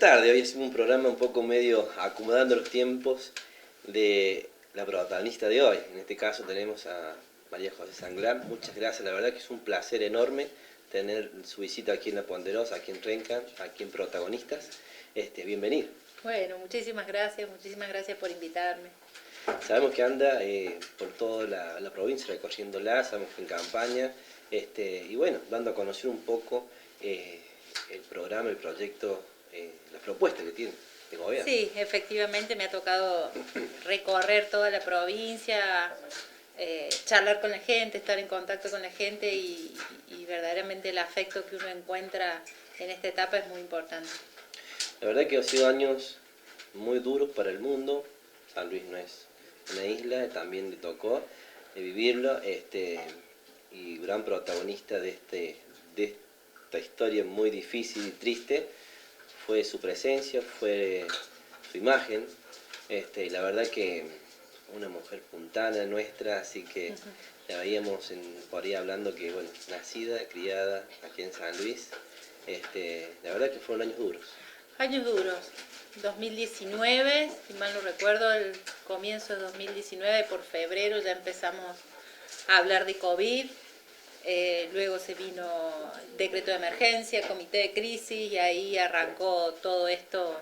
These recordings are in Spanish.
tarde, hoy hacemos un programa un poco medio acomodando los tiempos de la protagonista de hoy. En este caso tenemos a María José Sanglán. Muchas gracias, la verdad que es un placer enorme tener su visita aquí en La Ponderosa, aquí en Rencan, aquí en Protagonistas. Bienvenido. Bueno, muchísimas gracias por invitarme. Sabemos que anda por toda la provincia recorriéndola, sabemos que en campaña, y bueno, dando a conocer un poco el programa, el proyecto, las propuestas que tiene de gobierno. Sí, efectivamente me ha tocado recorrer toda la provincia, charlar con la gente, estar en contacto con la gente y verdaderamente el afecto que uno encuentra en esta etapa es muy importante. La verdad que han sido años muy duros para el mundo. San Luis no es una isla, también le tocó vivirlo, y gran protagonista de esta historia muy difícil y triste fue su presencia, fue su imagen, y la verdad que una mujer puntana nuestra, así que la veíamos por ahí hablando que, bueno, nacida, criada aquí en San Luis, la verdad que fueron años duros. Años duros. 2019, si mal no recuerdo, el comienzo de 2019, por febrero ya empezamos a hablar de COVID. Luego se vino decreto de emergencia, comité de crisis y ahí arrancó todo esto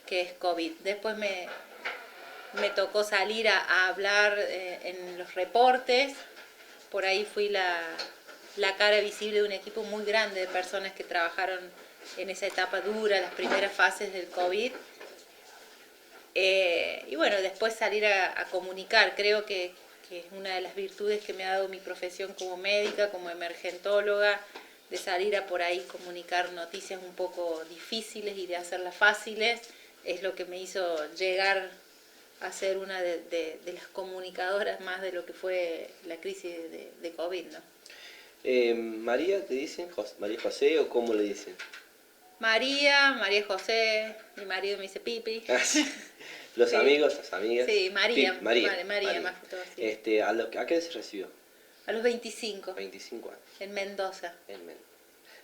que es COVID. Después me tocó salir a hablar en los reportes. Por ahí fui la cara visible de un equipo muy grande de personas que trabajaron en esa etapa dura, las primeras fases del COVID. Y bueno, después salir a comunicar. Creo que es una de las virtudes que me ha dado mi profesión como médica, como emergentóloga, de salir a por ahí comunicar noticias un poco difíciles y de hacerlas fáciles, es lo que me hizo llegar a ser una de las comunicadoras más de lo que fue la crisis de COVID, ¿no? ¿María te dicen? ¿María José o cómo le dicen? María José, mi marido me dice Pipi. Los sí. Amigos, las amigas. Sí, María. María Más que todo, sí. ¿A qué se recibió? A los 25. 25 años. En Mendoza.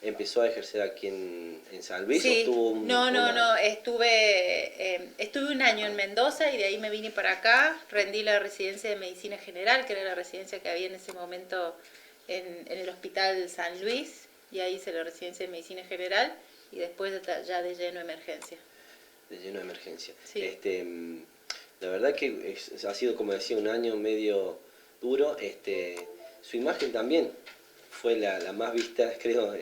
¿Empezó a ejercer aquí en San Luis? Sí. ¿O estuvo No, estuve un año en Mendoza y de ahí me vine para acá, rendí la residencia de Medicina General, que era la residencia que había en ese momento en el Hospital San Luis, y ahí hice la residencia de Medicina General y después ya de lleno emergencia. De lleno de emergencia. Sí. La verdad que ha sido, como decía, un año medio duro. Su imagen también fue la más vista, creo,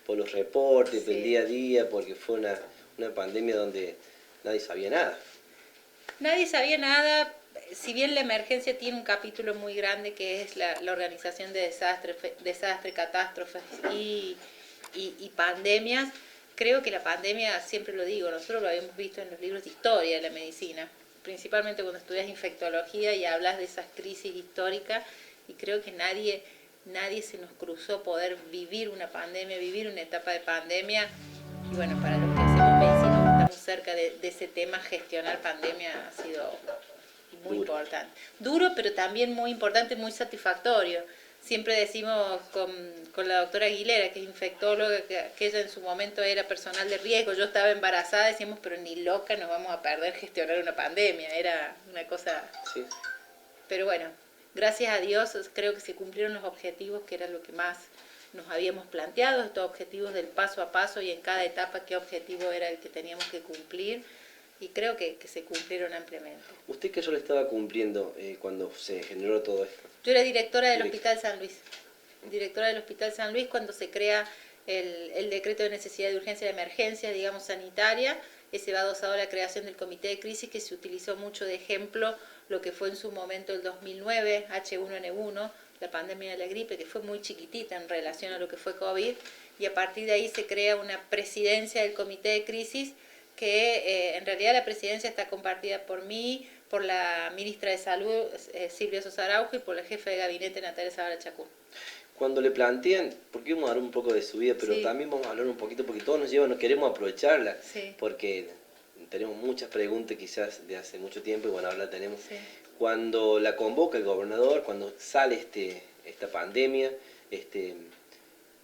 por los reportes, Sí. del día a día, porque fue una pandemia donde nadie sabía nada. Nadie sabía nada, si bien la emergencia tiene un capítulo muy grande que es la organización de desastres, catástrofes y pandemias. Creo que la pandemia, siempre lo digo, nosotros lo habíamos visto en los libros de historia de la medicina, principalmente cuando estudias infectología y hablas de esas crisis históricas, y creo que nadie se nos cruzó poder vivir una pandemia, vivir una etapa de pandemia. Y bueno, para los que hacemos medicina, estamos cerca de ese tema, gestionar pandemia ha sido muy importante. Duro, pero también muy importante, muy satisfactorio. Siempre decimos con la doctora Aguilera, que es infectóloga, que ella en su momento era personal de riesgo, yo estaba embarazada, decíamos, pero ni loca nos vamos a perder gestionar una pandemia, era una cosa... Sí. Pero bueno, gracias a Dios creo que se cumplieron los objetivos, que era lo que más nos habíamos planteado, estos objetivos del paso a paso y en cada etapa qué objetivo era el que teníamos que cumplir, y creo que se cumplieron ampliamente. ¿Usted qué rol estaba cumpliendo cuando se generó todo esto? Yo era directora del Hospital San Luis. Directora del Hospital San Luis cuando se crea el decreto de necesidad de urgencia de emergencia, digamos, sanitaria. Ese va adosado a la creación del comité de crisis, que se utilizó mucho de ejemplo lo que fue en su momento el 2009, H1N1, la pandemia de la gripe, que fue muy chiquitita en relación a lo que fue COVID, y a partir de ahí se crea una presidencia del comité de crisis, que en realidad la presidencia está compartida por mí, por la ministra de Salud, Silvia Sosa Araujo, y por la jefe de gabinete, Natalia Zavala Chacún. Cuando le plantean, porque vamos a hablar un poco de su vida, pero sí. también vamos a hablar un poquito, porque todos nos llevan, queremos aprovecharla, sí. porque tenemos muchas preguntas quizás de hace mucho tiempo, y bueno, ahora la tenemos. Sí. Cuando la convoca el gobernador, cuando sale esta pandemia,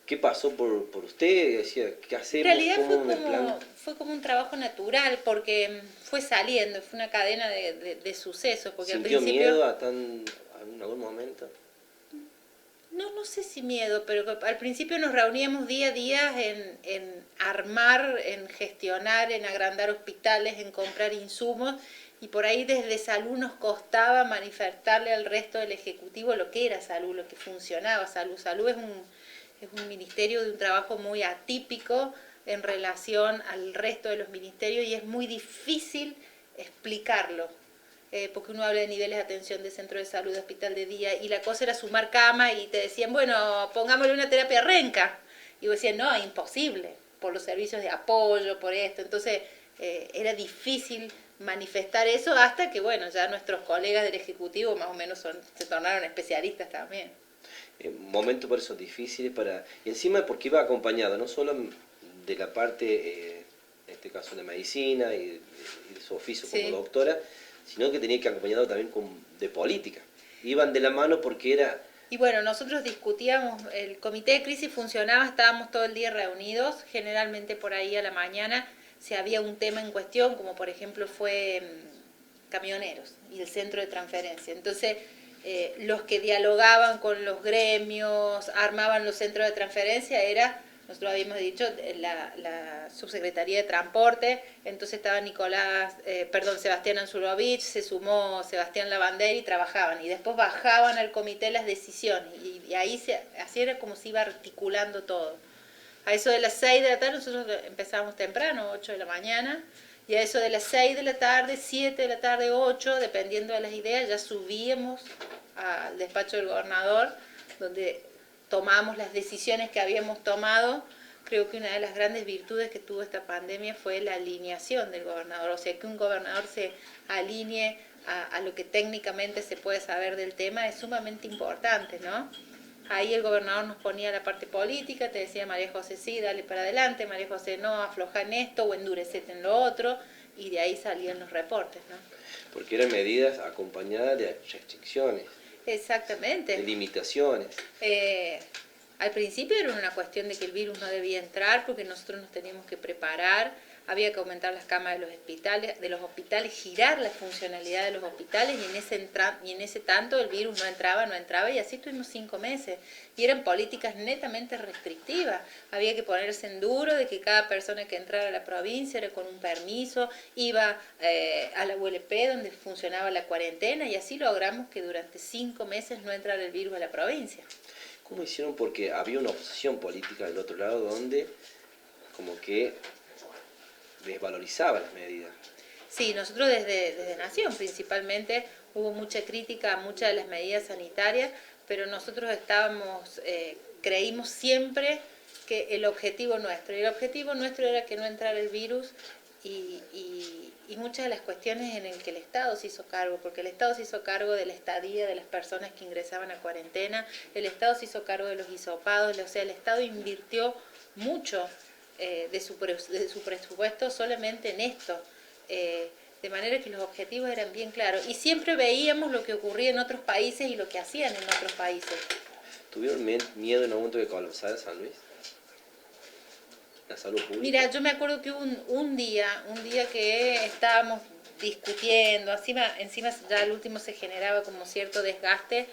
¿Qué pasó por usted? Decía, ¿qué En hacemos? realidad ¿Cómo el plan? fue como un trabajo natural, porque fue saliendo, fue una cadena de sucesos, porque al ¿Sintió principio, miedo en algún momento? no sé si miedo, pero al principio nos reuníamos día a día en armar, en gestionar, en agrandar hospitales, en comprar insumos, y por ahí desde salud nos costaba manifestarle al resto del Ejecutivo lo que era salud, lo que funcionaba salud. Salud es un ministerio de un trabajo muy atípico en relación al resto de los ministerios y es muy difícil explicarlo. Porque uno habla de niveles de atención de centro de salud, de hospital de día, y la cosa era sumar cama y te decían, bueno, pongámosle una terapia renca. Y vos decías, no, imposible, por los servicios de apoyo, por esto. Entonces era difícil manifestar eso hasta que, bueno, ya nuestros colegas del Ejecutivo más o menos se tornaron especialistas también. Momentos por eso difíciles para... Y encima porque iba acompañado, no solo de la parte, en este caso de medicina y de su oficio como Sí. doctora, sino que tenía que acompañado también de política. Iban de la mano porque era... Y bueno, nosotros discutíamos, el comité de crisis funcionaba, estábamos todo el día reunidos, generalmente por ahí a la mañana, si había un tema en cuestión, como por ejemplo fue camioneros y el centro de transferencia. Entonces, los que dialogaban con los gremios, armaban los centros de transferencia, nosotros habíamos dicho, la subsecretaría de transporte, entonces estaba Sebastián Anzurovich, se sumó Sebastián Lavanderi y trabajaban, y después bajaban al comité las decisiones, y ahí así era como se iba articulando todo. A eso de las 6 de la tarde, nosotros empezábamos temprano, 8 de la mañana, y a eso de las 6 de la tarde, 7 de la tarde, 8, dependiendo de las ideas, ya subíamos al despacho del gobernador, donde tomamos las decisiones que habíamos tomado. Creo que una de las grandes virtudes que tuvo esta pandemia fue la alineación del gobernador, o sea, que un gobernador se alinee a lo que técnicamente se puede saber del tema es sumamente importante, ¿no? Ahí el gobernador nos ponía la parte política, te decía María José, sí, dale para adelante, María José, no, afloja en esto o endurecete en lo otro, y de ahí salían los reportes, ¿no? Porque eran medidas acompañadas de restricciones, Exactamente. de limitaciones. Al principio era una cuestión de que el virus no debía entrar porque nosotros nos teníamos que preparar, había que aumentar las camas de los hospitales, girar la funcionalidad de los hospitales y en ese tanto el virus no entraba y así tuvimos 5 meses. Y eran políticas netamente restrictivas. Había que ponerse en duro de que cada persona que entrara a la provincia era con un permiso, iba a la ULP donde funcionaba la cuarentena y así logramos que durante 5 meses no entrara el virus a la provincia. ¿Cómo hicieron? Porque había una oposición política del otro lado donde como que desvalorizaba las medidas. Sí, nosotros desde Nación principalmente hubo mucha crítica a muchas de las medidas sanitarias, pero nosotros creímos siempre que el objetivo nuestro era que no entrara el virus y muchas de las cuestiones en el que el Estado se hizo cargo, porque el Estado se hizo cargo de la estadía de las personas que ingresaban a cuarentena, el Estado se hizo cargo de los hisopados, o sea, el Estado invirtió mucho de su presupuesto solamente en esto, de manera que los objetivos eran bien claros y siempre veíamos lo que ocurría en otros países y lo que hacían en otros países. ¿Tuvieron miedo en un momento de colapsar San Luis? La salud pública. Mira, yo me acuerdo que hubo un día que estábamos discutiendo, encima ya al último se generaba como cierto desgaste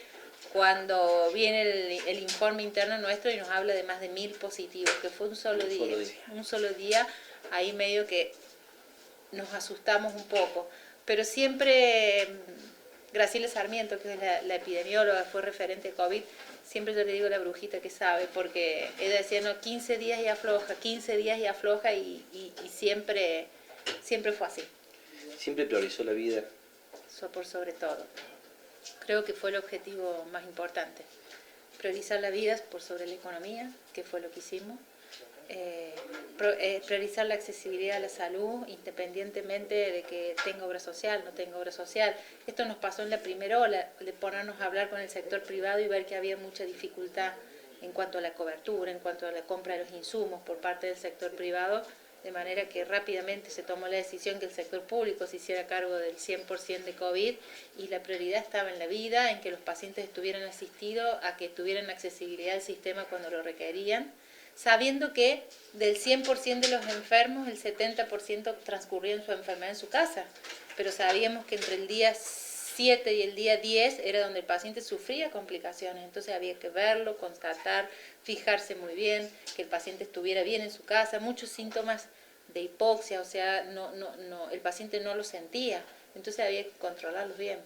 cuando viene el informe interno nuestro y nos habla de más de 1000 positivos, que fue un solo día, ahí medio que nos asustamos un poco, pero siempre Graciela Sarmiento, que es la epidemióloga, fue referente de COVID, siempre yo le digo la brujita que sabe, porque ella decía, no, 15 días y afloja, 15 días y afloja, y siempre fue así. Siempre priorizó la vida. Por sobre todo. Creo que fue el objetivo más importante. Priorizar la vida por sobre la economía, que fue lo que hicimos. Priorizar la accesibilidad a la salud independientemente de que tenga obra social, no tenga obra social. Esto nos pasó en la primera ola, de ponernos a hablar con el sector privado y ver que había mucha dificultad en cuanto a la cobertura, en cuanto a la compra de los insumos por parte del sector privado, de manera que rápidamente se tomó la decisión que el sector público se hiciera cargo del 100% de COVID y la prioridad estaba en la vida, en que los pacientes estuvieran asistidos, a que tuvieran accesibilidad al sistema cuando lo requerían. sabiendo que del 100% de los enfermos, el 70% transcurrían su enfermedad en su casa, pero sabíamos que entre el día 7 y el día 10 era donde el paciente sufría complicaciones, entonces había que verlo, constatar, fijarse muy bien, que el paciente estuviera bien en su casa, muchos síntomas de hipoxia, o sea, el paciente no lo sentía, entonces había que controlarlos bien.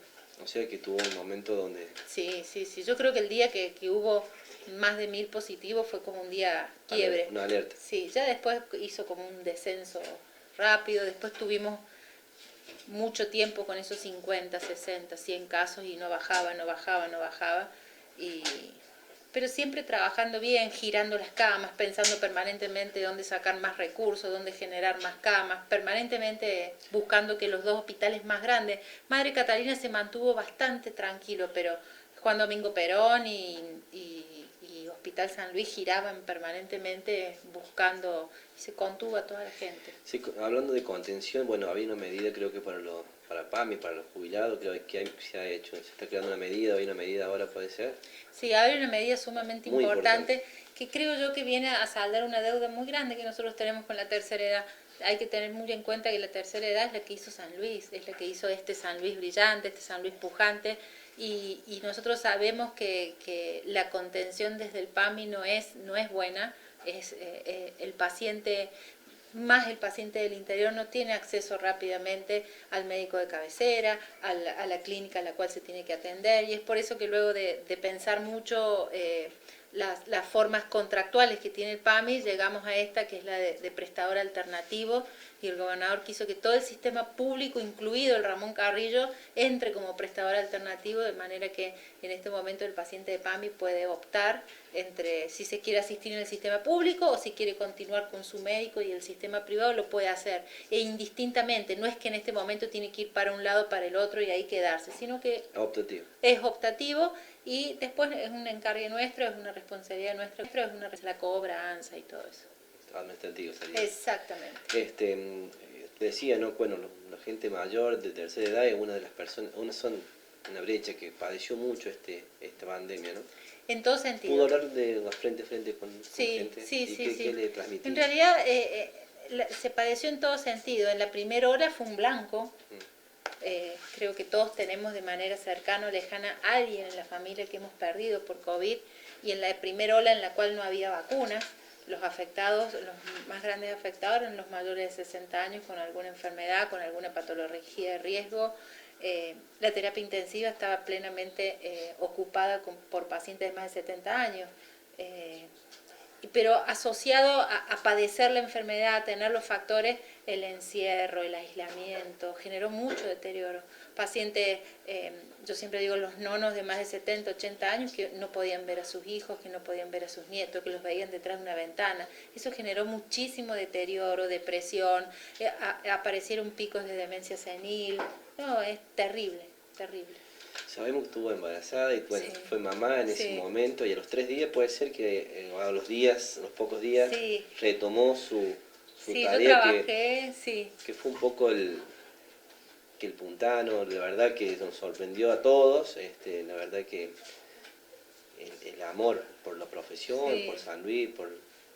O sea que tuvo un momento donde... Sí, yo creo que el día que hubo más de 1000 positivos fue como un día quiebre. Una alerta. Sí, ya después hizo como un descenso rápido, después tuvimos mucho tiempo con esos 50, 60, 100 casos y no bajaba, y pero siempre trabajando bien, girando las camas, pensando permanentemente dónde sacar más recursos, dónde generar más camas, permanentemente buscando que los dos hospitales más grandes. Madre Catalina se mantuvo bastante tranquilo, pero Juan Domingo Perón y Hospital San Luis giraban permanentemente buscando, y se contuvo a toda la gente. Sí, hablando de contención, bueno, había una medida creo que para PAMI, para los jubilados, creo que se ha hecho, se está creando una medida, hay una medida ahora, puede ser. Sí, hay una medida sumamente Muy importante que creo yo que viene a saldar una deuda muy grande que nosotros tenemos con la tercera edad. Hay que tener muy en cuenta que la tercera edad es la que hizo San Luis, es la que hizo este San Luis brillante, este San Luis pujante, y nosotros sabemos que la contención desde el PAMI no es buena, es el paciente, más el paciente del interior no tiene acceso rápidamente al médico de cabecera, a la clínica a la cual se tiene que atender, y es por eso que luego de pensar mucho las formas contractuales que tiene el PAMI, llegamos a esta que es la de prestador alternativo, y el gobernador quiso que todo el sistema público, incluido el Ramón Carrillo, entre como prestador alternativo, de manera que en este momento el paciente de PAMI puede optar entre si se quiere asistir en el sistema público o si quiere continuar con su médico, y el sistema privado lo puede hacer. E indistintamente, no es que en este momento tiene que ir para un lado, para el otro y ahí quedarse, sino que es optativo, y después es un encargue nuestro, es una responsabilidad nuestra, es la cobranza y todo eso. Administrativo sería. Exactamente. Decía, ¿no? Bueno, la gente mayor de tercera edad es una de las personas, una brecha que padeció mucho esta pandemia, ¿no? En todo sentido. ¿Pudo hablar de frente a frente con gente? Sí. ¿Qué le transmitió? En realidad se padeció en todo sentido. En la primera hora fue un blanco. Creo que todos tenemos de manera cercana o lejana a alguien en la familia que hemos perdido por COVID, y en la primera ola en la cual no había vacunas, los afectados, los más grandes afectados eran los mayores de 60 años con alguna enfermedad, con alguna patología de riesgo. La terapia intensiva estaba plenamente ocupada por pacientes de más de 70 años. Pero asociado a padecer la enfermedad, a tener los factores, el encierro, el aislamiento, generó mucho deterioro. Pacientes, yo siempre digo, los nonos de más de 70, 80 años que no podían ver a sus hijos, que no podían ver a sus nietos, que los veían detrás de una ventana. Eso generó muchísimo deterioro, depresión, aparecieron picos de demencia senil. No, es terrible, terrible. Sabemos que estuvo embarazada y bueno, fue mamá en ese momento, y a los 3 días puede ser que a los pocos días retomó su tarea. Yo trabajé, que fue un poco el puntano, la verdad que nos sorprendió a todos, la verdad que el amor por la profesión, por San Luis, por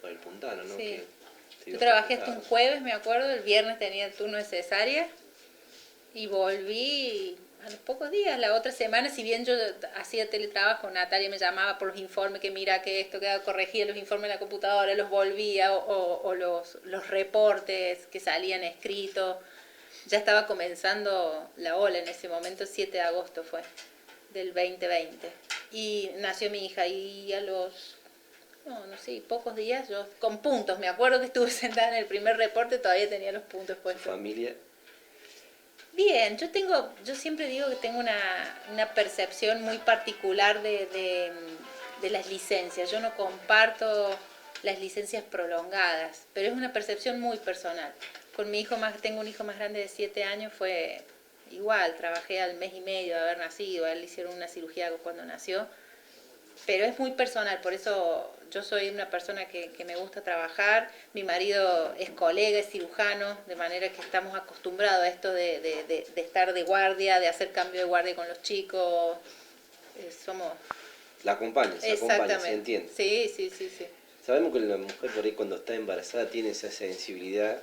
el puntano, ¿no? Que yo trabajé hasta un jueves, me acuerdo, el viernes tenía el turno de cesárea y volví a los pocos días. La otra semana, si bien yo hacía teletrabajo, Natalia me llamaba por los informes, que mira que esto, que corregía los informes en la computadora, los volvía, o los reportes que salían escritos. Ya estaba comenzando la ola en ese momento, 7 de agosto fue, del 2020. Y nació mi hija, y a los, pocos días, yo con puntos, me acuerdo que estuve sentada en el primer reporte, todavía tenía los puntos puestos. ¿Familia? Bien, yo siempre digo que tengo una percepción muy particular de las licencias. Yo no comparto las licencias prolongadas, pero es una percepción muy personal. Con mi hijo tengo un hijo más grande de 7 años, fue igual, trabajé al mes y medio de haber nacido, a él le hicieron una cirugía cuando nació, pero es muy personal, por eso yo soy una persona que me gusta trabajar. Mi marido es colega, es cirujano, de manera que estamos acostumbrados a esto de estar de guardia, de hacer cambio de guardia con los chicos. Somos... La acompaña, se entiende. Sí. Sabemos que la mujer por ahí cuando está embarazada tiene esa sensibilidad.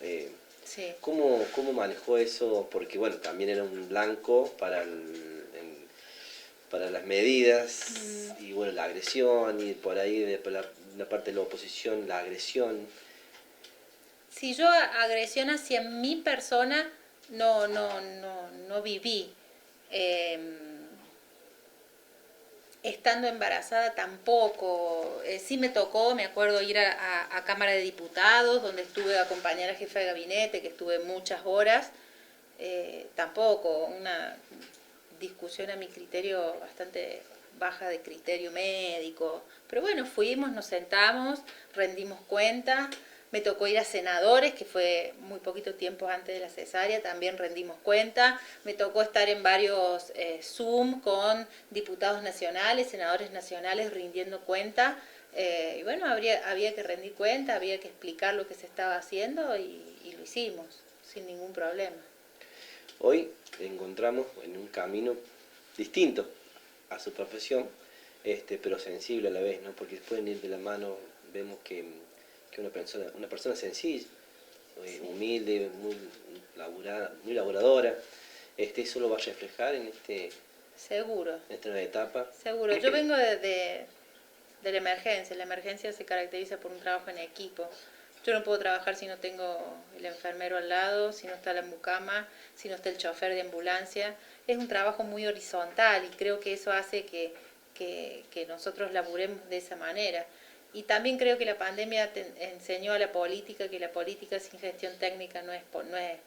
eh, Sí. ¿Cómo manejó eso? Porque bueno, también era un blanco para las medidas y bueno, la agresión y por ahí por la parte de la oposición, la agresión. Si yo agresión hacia mi persona no viví. Estando embarazada tampoco. Sí me tocó, me acuerdo, ir a Cámara de Diputados, donde estuve a acompañar a jefe de gabinete, que estuve muchas horas. Tampoco, una discusión a mi criterio bastante baja de criterio médico. Pero bueno, fuimos, nos sentamos, rendimos cuenta. Me tocó ir a senadores, que fue muy poquito tiempo antes de la cesárea, también rendimos cuenta. Me tocó estar en varios Zoom con diputados nacionales, senadores nacionales rindiendo cuenta. Y bueno, había que rendir cuenta, había que explicar lo que se estaba haciendo y lo hicimos sin ningún problema. Hoy encontramos en un camino distinto a su profesión, pero sensible a la vez, ¿no? Porque pueden ir de la mano, vemos que una persona sencilla, Sí. humilde, muy laboradora, eso lo va a reflejar Seguro, en esta nueva etapa. seguro. Yo vengo de la emergencia. La emergencia se caracteriza por un trabajo en equipo. Yo no puedo trabajar si no tengo el enfermero al lado, si no está la mucama, si no está el chofer de ambulancia. Es un trabajo muy horizontal y creo que eso hace que nosotros laburemos de esa manera. Y también creo que la pandemia enseñó a la política que la política sin gestión técnica no es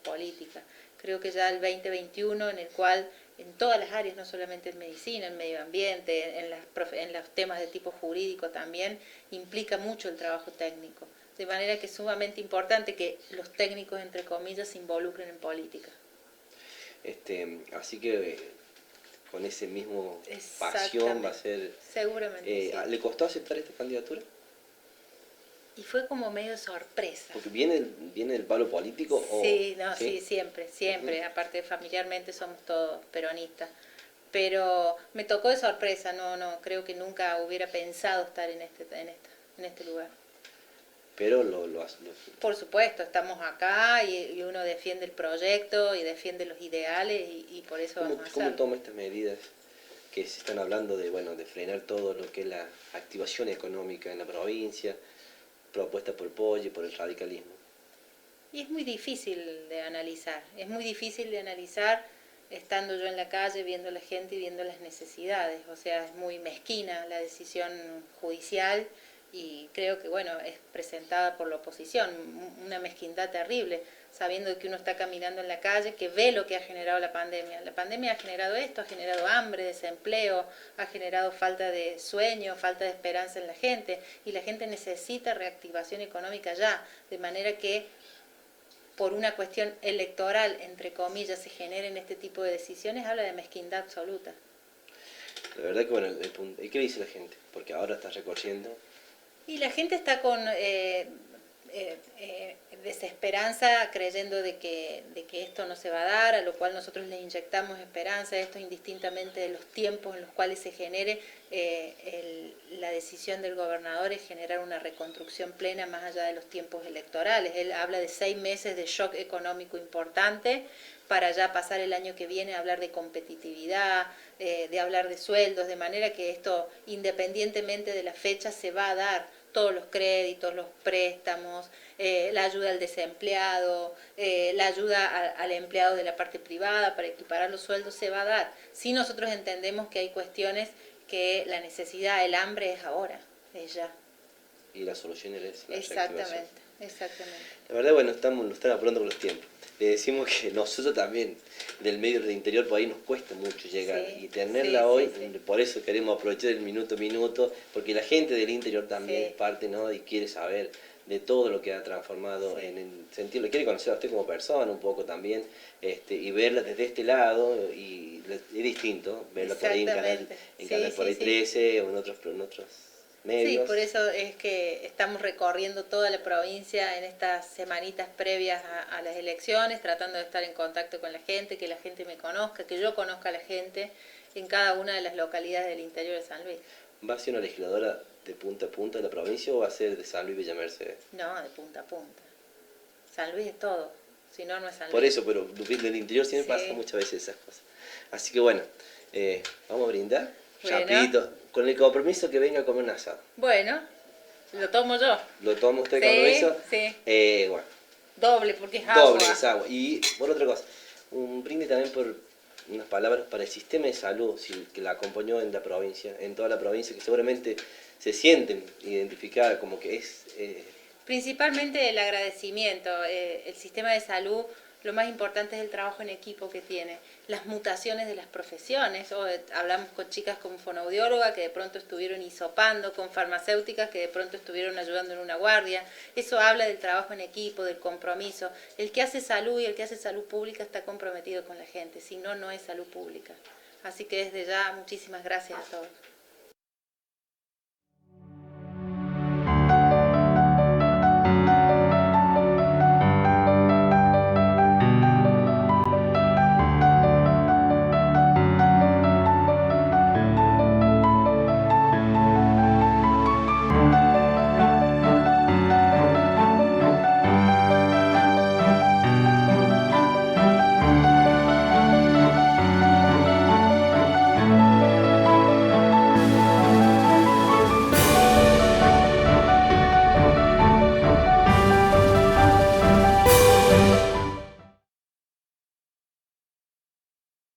política. Creo que ya el 2021, en el cual en todas las áreas, no solamente en medicina, en medio ambiente, en los temas de tipo jurídico también, implica mucho el trabajo técnico. De manera que es sumamente importante que los técnicos, entre comillas, se involucren en política. Así que con ese mismo pasión va a ser... Seguramente, sí. ¿Le costó aceptar esta candidatura? Y fue como medio sorpresa. Porque viene del palo político Sí, o... no, ¿sí? sí, siempre, siempre. Aparte, familiarmente somos todos peronistas. Pero me tocó de sorpresa, no, creo que nunca hubiera pensado estar en este lugar. Pero Por supuesto, estamos acá y uno defiende el proyecto y defiende los ideales y por eso vamos a hacerlo. ¿Cómo toma estas medidas que se están hablando de frenar todo lo que es la activación económica en la provincia, propuesta por Poggi, por el radicalismo? Y es muy difícil de analizar, estando yo en la calle, viendo a la gente y viendo las necesidades. O sea, es muy mezquina la decisión judicial y creo que, bueno, es presentada por la oposición, una mezquindad terrible, sabiendo que uno está caminando en la calle, que ve lo que ha generado la pandemia. La pandemia ha generado esto, ha generado hambre, desempleo, ha generado falta de sueño, falta de esperanza en la gente, y la gente necesita reactivación económica ya, de manera que por una cuestión electoral, entre comillas, se generen este tipo de decisiones, habla de mezquindad absoluta. La verdad que, bueno, ¿qué dice la gente? Porque ahora está recorriendo. Y la gente está con desesperanza, creyendo de que esto no se va a dar, a lo cual nosotros les inyectamos esperanza, esto indistintamente de los tiempos en los cuales se genere. La decisión del gobernador es generar una reconstrucción plena más allá de los tiempos electorales. Él habla de 6 meses de shock económico importante para ya pasar el año que viene a hablar de competitividad, de hablar de sueldos, de manera que esto, independientemente de la fecha, se va a dar. Todos los créditos, los préstamos, la ayuda al desempleado, la ayuda al empleado de la parte privada para equiparar los sueldos se va a dar. Si nosotros entendemos que hay cuestiones que la necesidad, el hambre es ahora, es ya. Y la solución es la Exactamente. La verdad, bueno, lo están apurando con los tiempos. Le decimos que nosotros también, del medio del interior, por ahí nos cuesta mucho llegar. Sí, y tenerla hoy, sí. Por eso queremos aprovechar el minuto a minuto, porque la gente del interior también Sí. es parte, ¿no? Y quiere saber de todo lo que ha transformado Sí. en el sentido, le quiere conocer a usted como persona un poco también, y verla desde este lado, y es distinto, verla por ahí en Canal por ahí 13 o en otros medios. Sí, por eso es que estamos recorriendo toda la provincia en estas semanitas previas a las elecciones, tratando de estar en contacto con la gente, que la gente me conozca, que yo conozca a la gente en cada una de las localidades del interior de San Luis. ¿Va a ser una legisladora de punta a punta de la provincia o va a ser de San Luis Villa Mercedes? No, de punta a punta. San Luis es todo, si no, no es San Luis. Por eso, pero en el interior siempre Sí. pasa muchas veces esas cosas. Así que bueno, vamos a brindar, Bueno. rapidito, con el compromiso que venga a comer un asado. Bueno, lo tomo yo. ¿Lo toma usted Sí, con compromiso? sí. Bueno, Doble, porque es agua. doble es agua. Y por otra cosa, un brinde también por unas palabras para el sistema de salud que la acompañó en la provincia, en toda la provincia, que seguramente se sienten identificadas como que es... Principalmente el agradecimiento. El sistema de salud, lo más importante es el trabajo en equipo que tiene. Las mutaciones de las profesiones. Hablamos con chicas como fonoaudióloga que de pronto estuvieron hisopando, con farmacéuticas que de pronto estuvieron ayudando en una guardia. Eso habla del trabajo en equipo, del compromiso. El que hace salud y el que hace salud pública está comprometido con la gente. Si no, no es salud pública. Así que desde ya, muchísimas gracias a todos.